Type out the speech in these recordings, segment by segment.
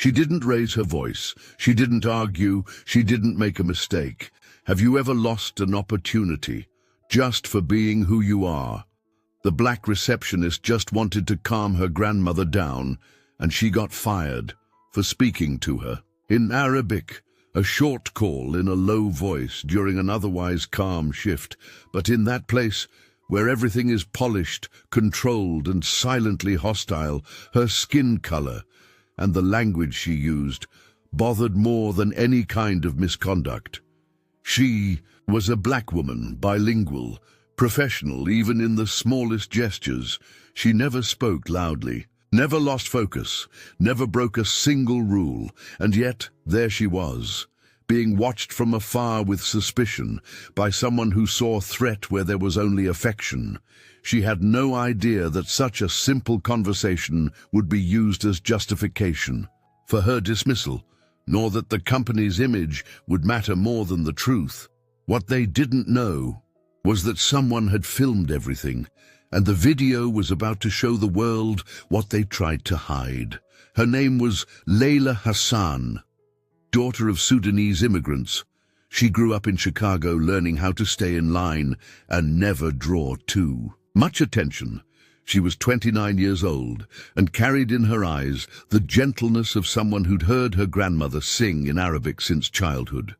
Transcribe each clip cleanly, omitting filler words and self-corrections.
She didn't raise her voice. She didn't argue. She didn't make a mistake. Have you ever lost an opportunity just for being who you are? The black receptionist just wanted to calm her grandmother down, and she got fired for speaking to her. In Arabic, a short call in a low voice during an otherwise calm shift, but in that place where everything is polished, controlled, and silently hostile, her skin color and the language she used bothered more than any kind of misconduct. She was a black woman, bilingual, professional even in the smallest gestures. She never spoke loudly, never lost focus, never broke a single rule, and yet there she was, being watched from afar with suspicion by someone who saw threat where there was only affection. She had no idea that such a simple conversation would be used as justification for her dismissal, nor that the company's image would matter more than the truth. What they didn't know was that someone had filmed everything, and the video was about to show the world what they tried to hide. Her name was Layla Hassan, daughter of Sudanese immigrants. She grew up in Chicago learning how to stay in line and never draw too much attention. She was 29 years old and carried in her eyes the gentleness of someone who'd heard her grandmother sing in Arabic since childhood,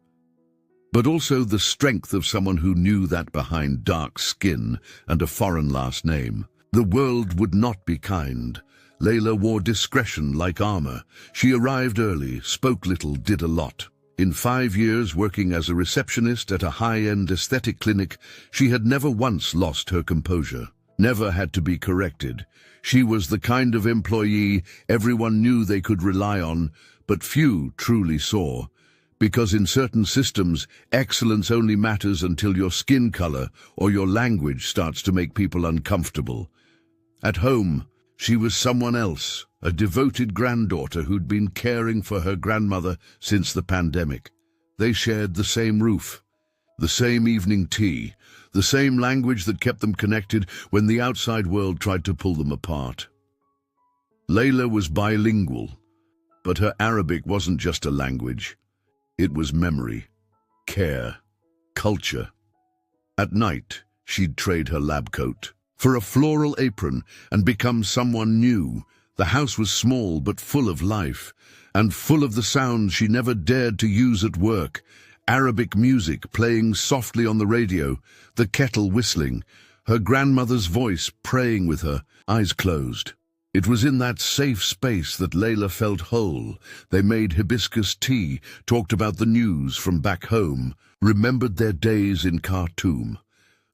but also the strength of someone who knew that behind dark skin and a foreign last name, the world would not be kind. Layla wore discretion like armor. She arrived early, spoke little, did a lot. In 5 years working as a receptionist at a high-end aesthetic clinic, she had never once lost her composure, never had to be corrected. She was the kind of employee everyone knew they could rely on, but few truly saw. Because in certain systems, excellence only matters until your skin color or your language starts to make people uncomfortable. At home, she was someone else, a devoted granddaughter who'd been caring for her grandmother since the pandemic. They shared the same roof, the same evening tea, the same language that kept them connected when the outside world tried to pull them apart. Layla was bilingual, but her Arabic wasn't just a language. It was memory, care, culture. At night, she'd trade her lab coat for a floral apron and become someone new. The house was small but full of life, and full of the sounds she never dared to use at work. Arabic music playing softly on the radio, the kettle whistling, her grandmother's voice praying with her, eyes closed. It was in that safe space that Layla felt whole. They made hibiscus tea, talked about the news from back home, remembered their days in Khartoum.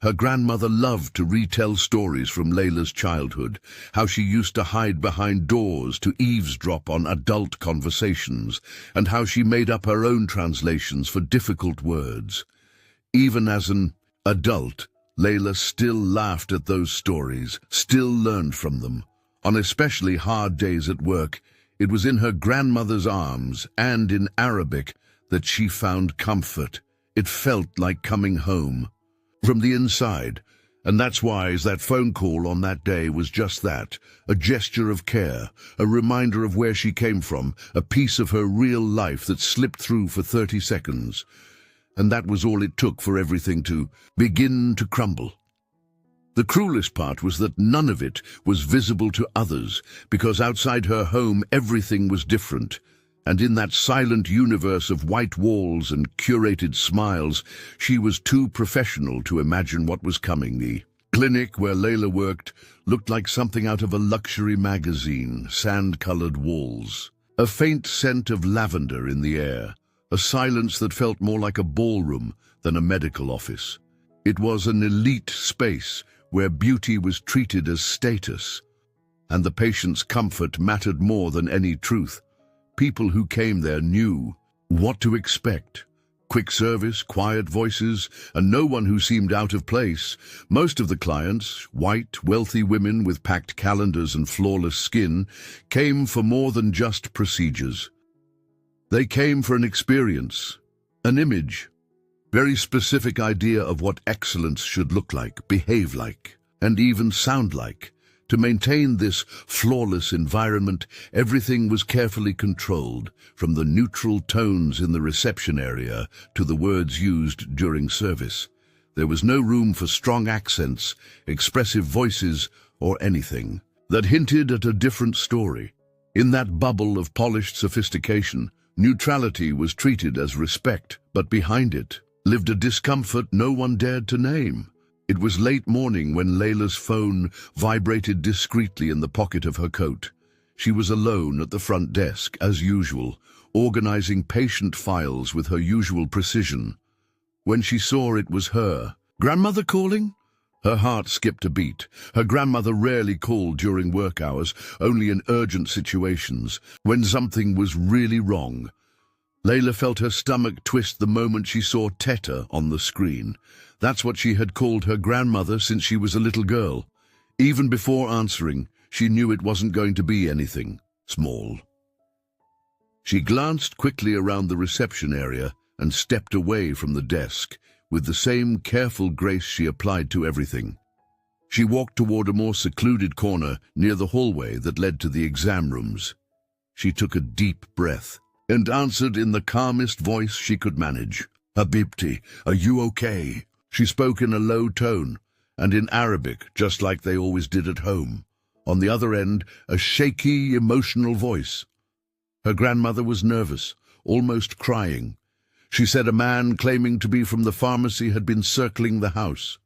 Her grandmother loved to retell stories from Layla's childhood, how she used to hide behind doors to eavesdrop on adult conversations, and how she made up her own translations for difficult words. Even as an adult, Layla still laughed at those stories, still learned from them. On especially hard days at work, it was in her grandmother's arms and in Arabic that she found comfort. It felt like coming home from the inside, and that's why that phone call on that day was just that, a gesture of care, a reminder of where she came from, a piece of her real life that slipped through for 30 seconds. And that was all it took for everything to begin to crumble. The cruelest part was that none of it was visible to others, because outside her home everything was different. And in that silent universe of white walls and curated smiles, she was too professional to imagine what was coming. The clinic where Layla worked looked like something out of a luxury magazine, sand-colored walls, a faint scent of lavender in the air, a silence that felt more like a ballroom than a medical office. It was an elite space where beauty was treated as status, and the patient's comfort mattered more than any truth. People who came there knew what to expect. Quick service, quiet voices, and no one who seemed out of place. Most of the clients, white, wealthy women with packed calendars and flawless skin, came for more than just procedures. They came for an experience, an image, very specific idea of what excellence should look like, behave like, and even sound like. To maintain this flawless environment, everything was carefully controlled, from the neutral tones in the reception area to the words used during service. There was no room for strong accents, expressive voices, or anything that hinted at a different story. In that bubble of polished sophistication, neutrality was treated as respect, but behind it lived a discomfort no one dared to name. It was late morning when Layla's phone vibrated discreetly in the pocket of her coat. She was alone at the front desk, as usual, organizing patient files with her usual precision. When she saw it was her, "Grandmother calling?" Her heart skipped a beat. Her grandmother rarely called during work hours, only in urgent situations, when something was really wrong. Layla felt her stomach twist the moment she saw Teta on the screen. That's what she had called her grandmother since she was a little girl. Even before answering, she knew it wasn't going to be anything small. She glanced quickly around the reception area and stepped away from the desk, with the same careful grace she applied to everything. She walked toward a more secluded corner near the hallway that led to the exam rooms. She took a deep breath and answered in the calmest voice she could manage. "Habibti, are you okay?" She spoke in a low tone, and in Arabic, just like they always did at home. On the other end, a shaky, emotional voice. Her grandmother was nervous, almost crying. She said a man claiming to be from the pharmacy had been circling the house.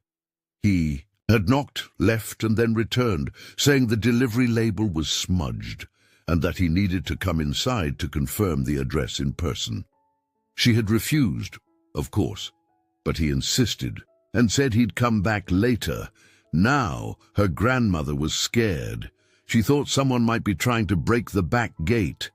He had knocked, left, and then returned, saying the delivery label was smudged, and that he needed to come inside to confirm the address in person. She had refused, of course, but he insisted and said he'd come back later. Now her grandmother was scared. She thought someone might be trying to break the back gate.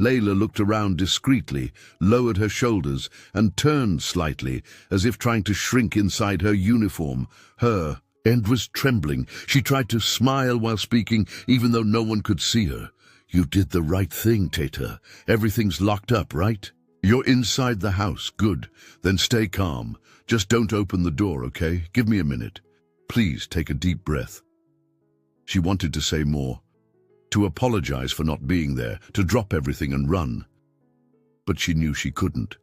Layla looked around discreetly, lowered her shoulders, and turned slightly, as if trying to shrink inside her uniform. Her hand was trembling. She tried to smile while speaking, even though no one could see her. "You did the right thing, Teta. Everything's locked up, right? You're inside the house. Good. Then stay calm. Just don't open the door, okay? Give me a minute. Please take a deep breath." She wanted to say more, to apologize for not being there, to drop everything and run. But she knew she couldn't.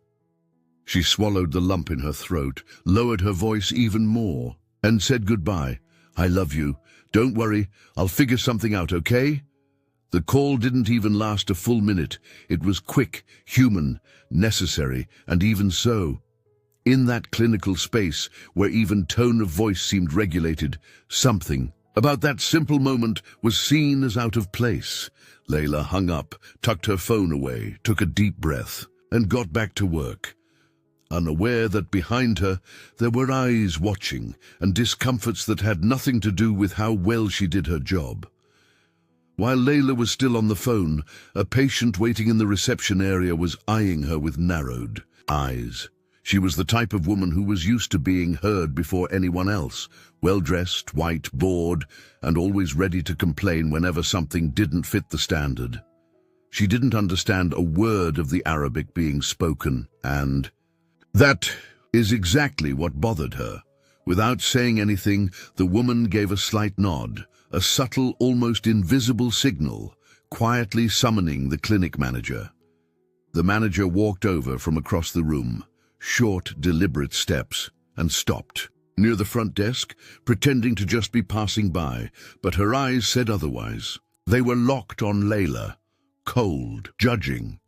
She swallowed the lump in her throat, lowered her voice even more, and said goodbye. "I love you. Don't worry. I'll figure something out, okay?" The call didn't even last a full minute. It was quick, human, necessary, and even so, in that clinical space where even tone of voice seemed regulated, something about that simple moment was seen as out of place. Layla hung up, tucked her phone away, took a deep breath, and got back to work, unaware that behind her there were eyes watching and discomforts that had nothing to do with how well she did her job. While Layla was still on the phone, a patient waiting in the reception area was eyeing her with narrowed eyes. She was the type of woman who was used to being heard before anyone else, well-dressed, white, bored, and always ready to complain whenever something didn't fit the standard. She didn't understand a word of the Arabic being spoken, and that is exactly what bothered her. Without saying anything, the woman gave a slight nod, a subtle, almost invisible signal, quietly summoning the clinic manager. The manager walked over from across the room, short, deliberate steps, and stopped near the front desk, pretending to just be passing by, but her eyes said otherwise. They were locked on Layla, cold, judging,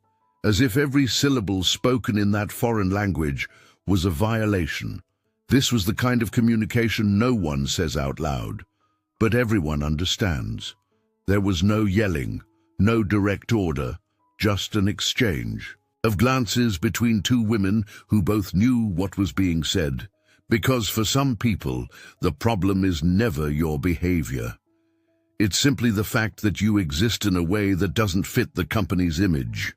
as if every syllable spoken in that foreign language was a violation. This was the kind of communication no one says out loud, but everyone understands. There was no yelling, no direct order, just an exchange of glances between two women who both knew what was being said, because for some people, the problem is never your behavior. It's simply the fact that you exist in a way that doesn't fit the company's image.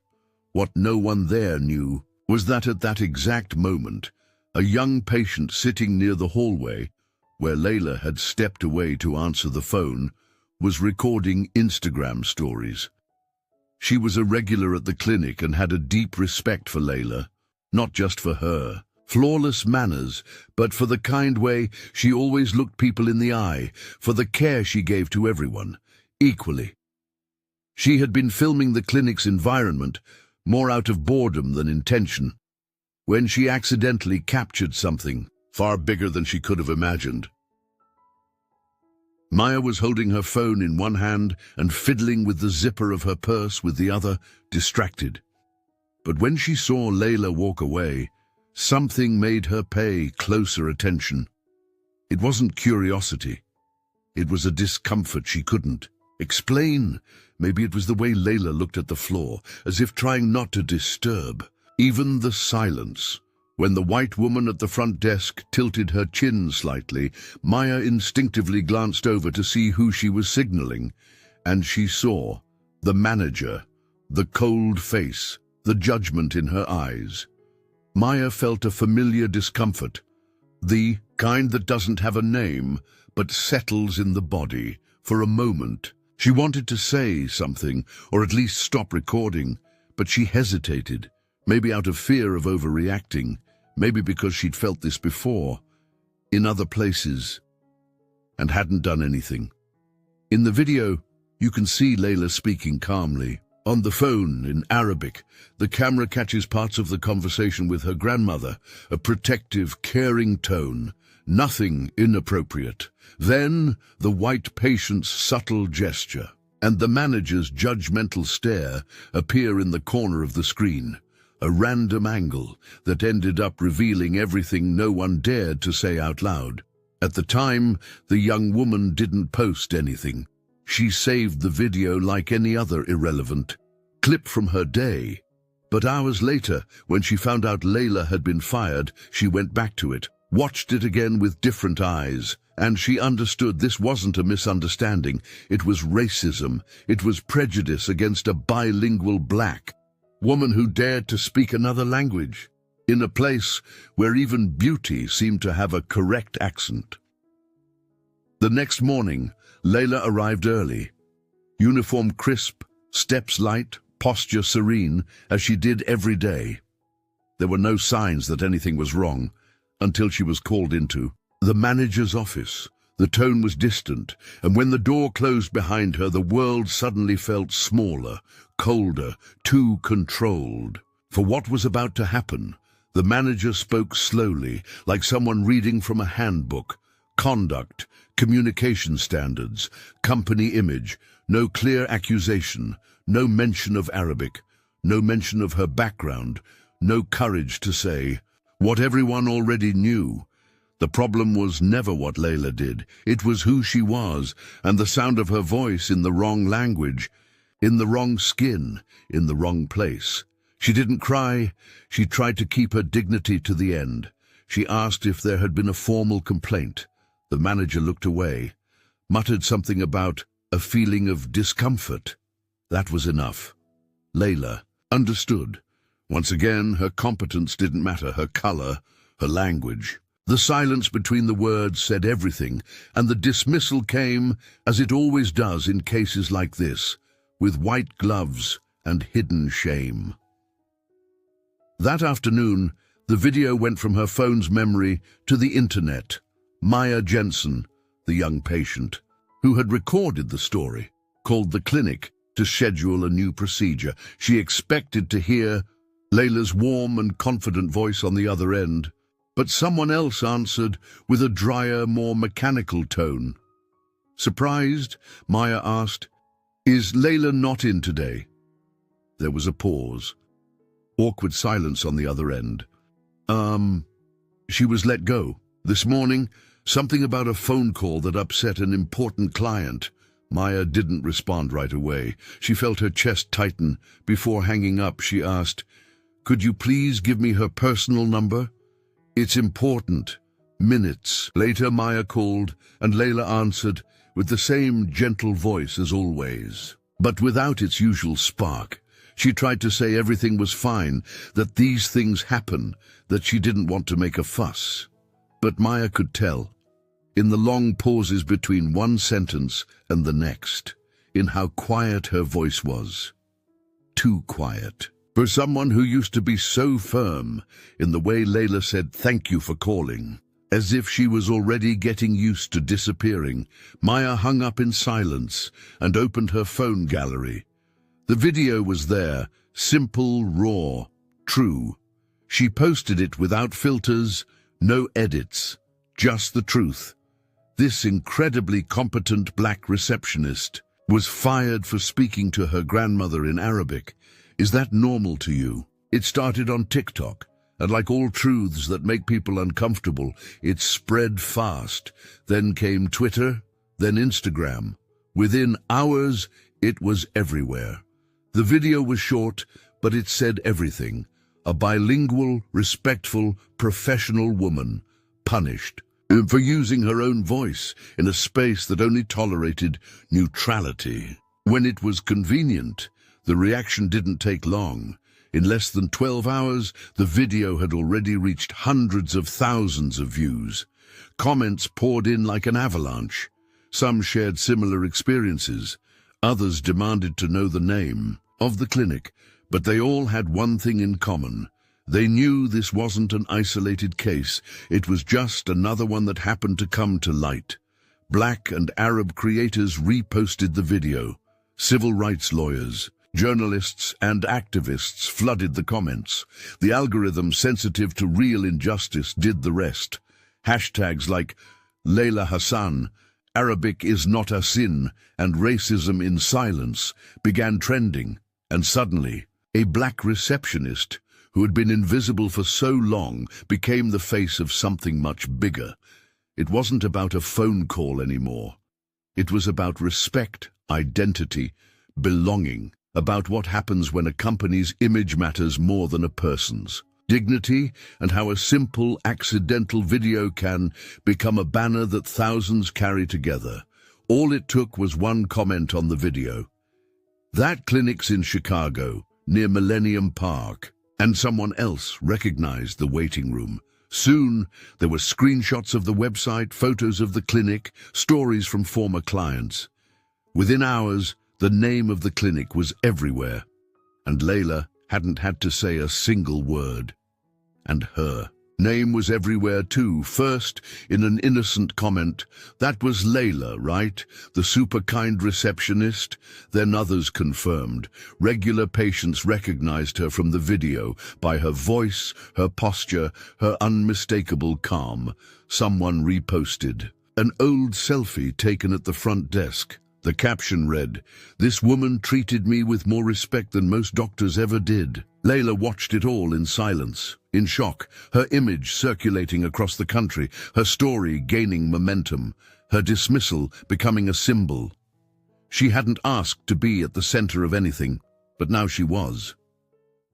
What no one there knew was that at that exact moment, a young patient sitting near the hallway, where Layla had stepped away to answer the phone, was recording Instagram stories. She was a regular at the clinic and had a deep respect for Layla, not just for her, flawless manners, but for the kind way she always looked people in the eye, for the care she gave to everyone, equally. She had been filming the clinic's environment more out of boredom than intention, when she accidentally captured something far bigger than she could have imagined. Maya was holding her phone in one hand and fiddling with the zipper of her purse with the other, distracted. But when she saw Layla walk away, something made her pay closer attention. It wasn't curiosity. It was a discomfort she couldn't explain. Maybe it was the way Layla looked at the floor, as if trying not to disturb. Even the silence. When the white woman at the front desk tilted her chin slightly, Maya instinctively glanced over to see who she was signaling, and she saw the manager, the cold face, the judgment in her eyes. Maya felt a familiar discomfort, the kind that doesn't have a name, but settles in the body for a moment. She wanted to say something, or at least stop recording, but she hesitated, maybe out of fear of overreacting, maybe because she'd felt this before, in other places, and hadn't done anything. In the video, you can see Layla speaking calmly. On the phone, in Arabic, the camera catches parts of the conversation with her grandmother, a protective, caring tone, nothing inappropriate. Then, the white patient's subtle gesture, and the manager's judgmental stare appear in the corner of the screen, a random angle that ended up revealing everything no one dared to say out loud. At the time, the young woman didn't post anything. She saved the video like any other irrelevant clip from her day. But hours later, when she found out Layla had been fired, she went back to it, watched it again with different eyes, and she understood this wasn't a misunderstanding. It was racism. It was prejudice against a bilingual black woman who dared to speak another language, in a place where even beauty seemed to have a correct accent. The next morning, Layla arrived early. Uniform crisp, steps light, posture serene, as she did every day. There were no signs that anything was wrong, until she was called into the manager's office. The tone was distant, and when the door closed behind her, the world suddenly felt smaller, colder, too controlled. For what was about to happen, the manager spoke slowly, like someone reading from a handbook. Conduct, communication standards, company image, no clear accusation, no mention of Arabic, no mention of her background, no courage to say what everyone already knew. The problem was never what Layla did. It was who she was, and the sound of her voice in the wrong language, in the wrong skin, in the wrong place. She didn't cry. She tried to keep her dignity to the end. She asked if there had been a formal complaint. The manager looked away, muttered something about a feeling of discomfort. That was enough. Layla understood. Once again, her competence didn't matter, her color, her language. The silence between the words said everything, and the dismissal came, as it always does in cases like this, with white gloves and hidden shame. That afternoon, the video went from her phone's memory to the internet. Maya Jensen, the young patient, who had recorded the story, called the clinic to schedule a new procedure. She expected to hear Layla's warm and confident voice on the other end, but someone else answered with a drier, more mechanical tone. Surprised, Maya asked, "Is Layla not in today?" There was a pause. Awkward silence on the other end. She was let go. This morning, something about a phone call that upset an important client. Maya didn't respond right away. She felt her chest tighten. Before hanging up, she asked, "Could you please give me her personal number? It's important." Minutes later, Maya called, and Layla answered with the same gentle voice as always, but without its usual spark. She tried to say everything was fine, that these things happen, that she didn't want to make a fuss. But Maya could tell, in the long pauses between one sentence and the next, in how quiet her voice was. Too quiet. For someone who used to be so firm in the way Layla said thank you for calling, as if she was already getting used to disappearing, Maya hung up in silence and opened her phone gallery. The video was there, simple, raw, true. She posted it without filters, no edits, just the truth. This incredibly competent black receptionist was fired for speaking to her grandmother in Arabic. Is that normal to you? It started on TikTok, and like all truths that make people uncomfortable, it spread fast. Then came Twitter, then Instagram. Within hours, it was everywhere. The video was short, but it said everything. A bilingual, respectful, professional woman, punished for using her own voice in a space that only tolerated neutrality. When it was convenient, the reaction didn't take long. In less than 12 hours, the video had already reached hundreds of thousands of views. Comments poured in like an avalanche. Some shared similar experiences. Others demanded to know the name of the clinic, but they all had one thing in common. They knew this wasn't an isolated case. It was just another one that happened to come to light. Black and Arab creators reposted the video. Civil rights lawyers, journalists and activists flooded the comments. The algorithm sensitive to real injustice did the rest. Hashtags like Layla Hassan, Arabic is not a sin, and racism in silence began trending. And suddenly, a black receptionist who had been invisible for so long became the face of something much bigger. It wasn't about a phone call anymore. It was about respect, identity, belonging, about what happens when a company's image matters more than a person's. Dignity, and how a simple, accidental video can become a banner that thousands carry together. All it took was one comment on the video. That clinic's in Chicago, near Millennium Park, and someone else recognized the waiting room. Soon, there were screenshots of the website, photos of the clinic, stories from former clients. Within hours, the name of the clinic was everywhere, and Layla hadn't had to say a single word. And her name was everywhere too. First, in an innocent comment, "That was Layla, right? The super kind receptionist?" Then others confirmed. Regular patients recognized her from the video by her voice, her posture, her unmistakable calm. Someone reposted an old selfie taken at the front desk. The caption read, "This woman treated me with more respect than most doctors ever did." Layla watched it all in silence, in shock, her image circulating across the country, her story gaining momentum, her dismissal becoming a symbol. She hadn't asked to be at the center of anything, but now she was.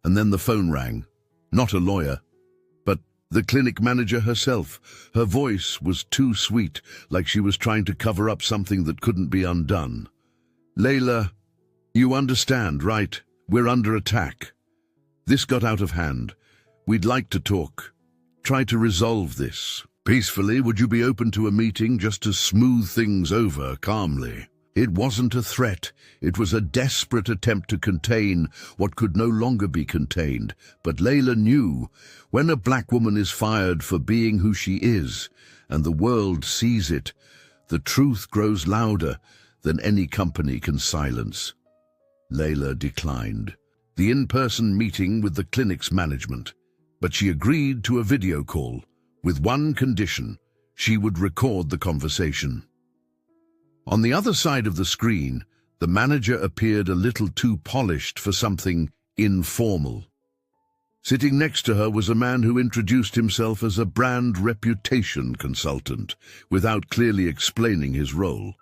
And then the phone rang. Not a lawyer, but the clinic manager herself. Her voice was too sweet, like she was trying to cover up something that couldn't be undone. "Layla, you understand, right? We're under attack. This got out of hand. We'd like to talk. Try to resolve this peacefully. Would you be open to a meeting just to smooth things over calmly?" It wasn't a threat. It was a desperate attempt to contain what could no longer be contained. But Layla knew, when a black woman is fired for being who she is, and the world sees it, the truth grows louder than any company can silence. Layla declined the in-person meeting with the clinic's management, but she agreed to a video call, with one condition: she would record the conversation. On the other side of the screen, the manager appeared a little too polished for something informal. Sitting next to her was a man who introduced himself as a brand reputation consultant, without clearly explaining his role.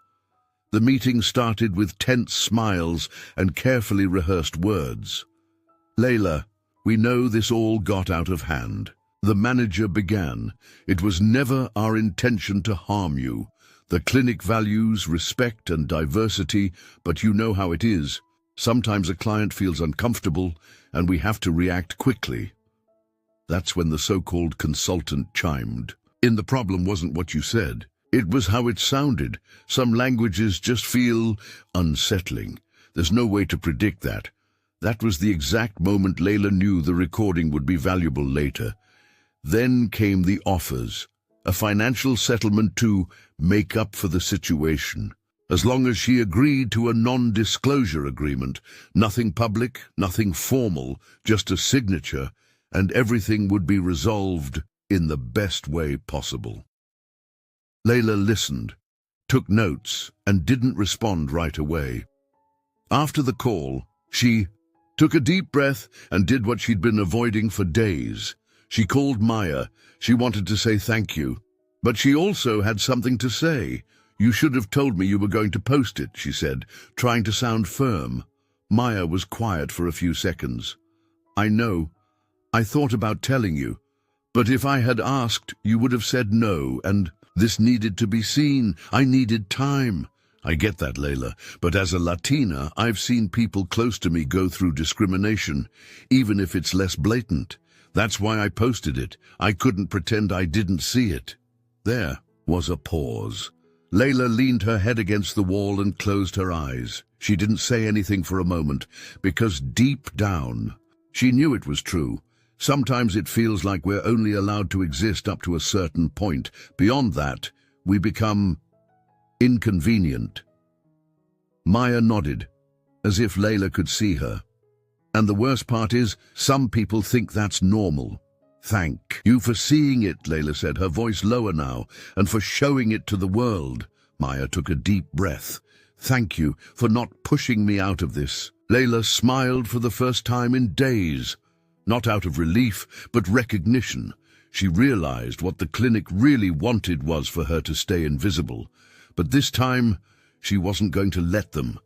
The meeting started with tense smiles and carefully rehearsed words. "Layla, we know this all got out of hand." The manager began. "It was never our intention to harm you. The clinic values respect and diversity, but you know how it is. Sometimes a client feels uncomfortable, and we have to react quickly." That's when the so-called consultant chimed in. "The problem wasn't what you said. It was how it sounded. Some languages just feel unsettling. There's no way to predict that. That was the exact moment Layla knew the recording would be valuable later. Then came the offers, a financial settlement to make up for the situation. As long as she agreed to a non-disclosure agreement, nothing public, nothing formal, just a signature, and everything would be resolved in the best way possible. Layla listened, took notes, and didn't respond right away. After the call, she took a deep breath and did what she'd been avoiding for days. She called Maya. She wanted to say thank you, but she also had something to say. "You should have told me you were going to post it," she said, trying to sound firm. Maya was quiet for a few seconds. "I know. I thought about telling you. But if I had asked, you would have said no, and this needed to be seen. I needed time." "I get that, Layla, but as a Latina, I've seen people close to me go through discrimination, even if it's less blatant. That's why I posted it. I couldn't pretend I didn't see it." There was a pause. Layla leaned her head against the wall and closed her eyes. She didn't say anything for a moment, because deep down, she knew it was true. Sometimes it feels like we're only allowed to exist up to a certain point. Beyond that, we become inconvenient. Maya nodded, as if Layla could see her. "And the worst part is, some people think that's normal." "Thank you for seeing it," Layla said, her voice lower now, "and for showing it to the world." Maya took a deep breath. "Thank you for not pushing me out of this." Layla smiled for the first time in days. Not out of relief, but recognition. She realized what the clinic really wanted was for her to stay invisible. But this time, she wasn't going to let them.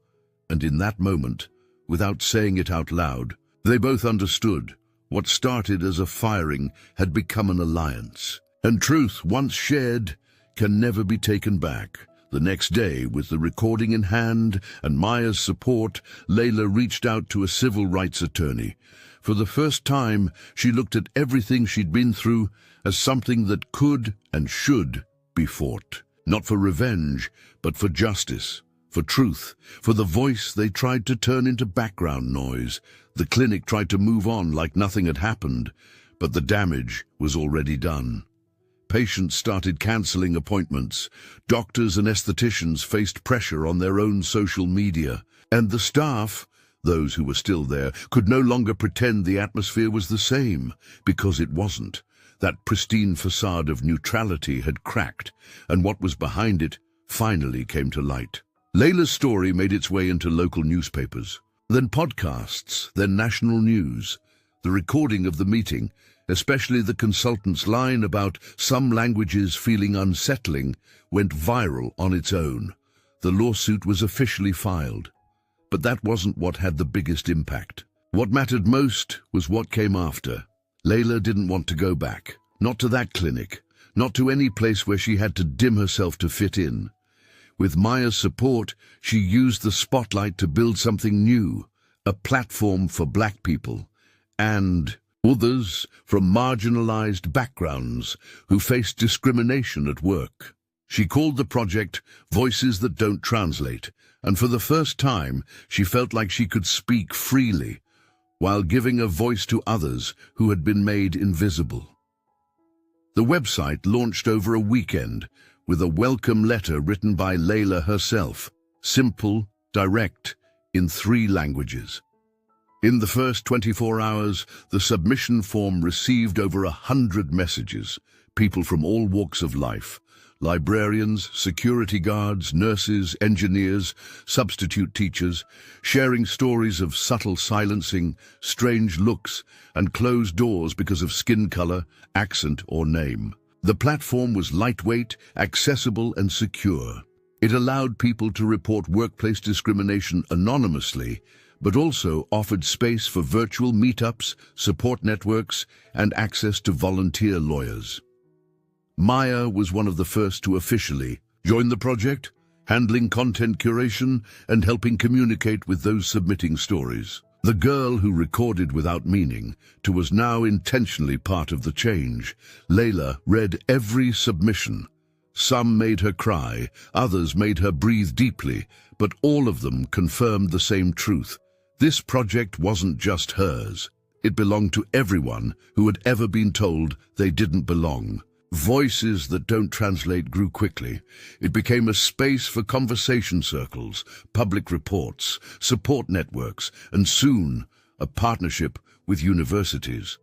And in that moment, without saying it out loud, they both understood. What started as a firing had become an alliance. And truth, once shared, can never be taken back. The next day, with the recording in hand and Maya's support, Layla reached out to a civil rights attorney. For the first time, she looked at everything she'd been through as something that could and should be fought. Not for revenge, but for justice, for truth, for the voice they tried to turn into background noise. The clinic tried to move on like nothing had happened, but the damage was already done. Patients started canceling appointments. Doctors and estheticians faced pressure on their own social media. And the staff, those who were still there, could no longer pretend the atmosphere was the same, because it wasn't. That pristine facade of neutrality had cracked, and what was behind it finally came to light. Layla's story made its way into local newspapers, then podcasts, then national news. The recording of the meeting, especially the consultant's line about some languages feeling unsettling, went viral on its own. The lawsuit was officially filed. But that wasn't what had the biggest impact. What mattered most was what came after. Layla didn't want to go back. Not to that clinic. Not to any place where she had to dim herself to fit in. With Maya's support, she used the spotlight to build something new, a platform for Black people, and others from marginalized backgrounds who faced discrimination at work. She called the project Voices That Don't Translate, and for the first time, she felt like she could speak freely, while giving a voice to others who had been made invisible. The website launched over a weekend, with a welcome letter written by Layla herself, simple, direct, in 3 languages. In the first 24 hours, the submission form received over 100 messages, people from all walks of life, librarians, security guards, nurses, engineers, substitute teachers, sharing stories of subtle silencing, strange looks, and closed doors because of skin color, accent, or name. The platform was lightweight, accessible, and secure. It allowed people to report workplace discrimination anonymously, but also offered space for virtual meetups, support networks, and access to volunteer lawyers. Maya was one of the first to officially join the project, handling content curation and helping communicate with those submitting stories. The girl who recorded without meaning to was now intentionally part of the change. Layla read every submission. Some made her cry, others made her breathe deeply, but all of them confirmed the same truth. This project wasn't just hers. It belonged to everyone who had ever been told they didn't belong. Voices that don't translate grew quickly. It became a space for conversation circles, public reports, support networks, and soon, a partnership with universities.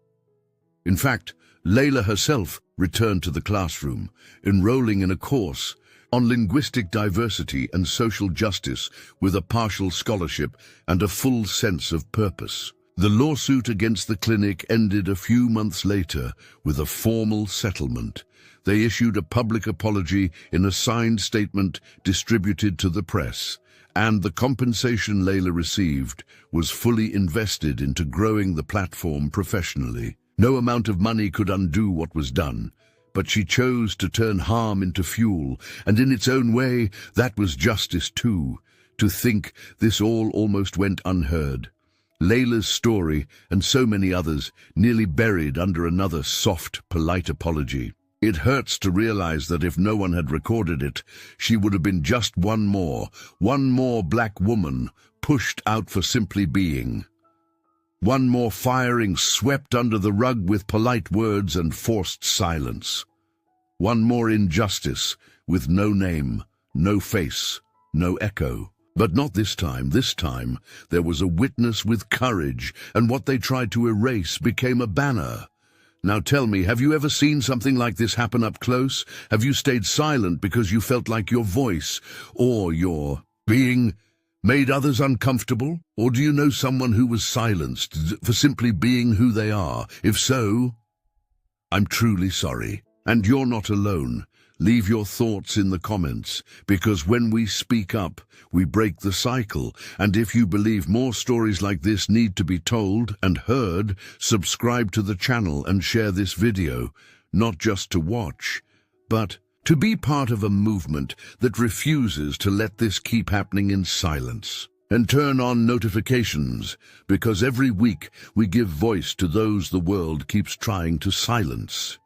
In fact, Layla herself returned to the classroom, enrolling in a course on linguistic diversity and social justice with a partial scholarship and a full sense of purpose. The lawsuit against the clinic ended a few months later with a formal settlement. They issued a public apology in a signed statement distributed to the press, and the compensation Layla received was fully invested into growing the platform professionally. No amount of money could undo what was done, but she chose to turn harm into fuel, and in its own way, that was justice too. To think this all almost went unheard. Layla's story, and so many others, nearly buried under another soft, polite apology. It hurts to realize that if no one had recorded it, she would have been just one more black woman pushed out for simply being. One more firing swept under the rug with polite words and forced silence. One more injustice with no name, no face, no echo. But not this time. This time, there was a witness with courage, and what they tried to erase became a banner. Now tell me, have you ever seen something like this happen up close? Have you stayed silent because you felt like your voice or your being made others uncomfortable? Or do you know someone who was silenced for simply being who they are? If so, I'm truly sorry. And you're not alone. Leave your thoughts in the comments, because when we speak up, we break the cycle. And if you believe more stories like this need to be told and heard, subscribe to the channel and share this video, not just to watch, but to be part of a movement that refuses to let this keep happening in silence. And turn on notifications, because every week we give voice to those the world keeps trying to silence.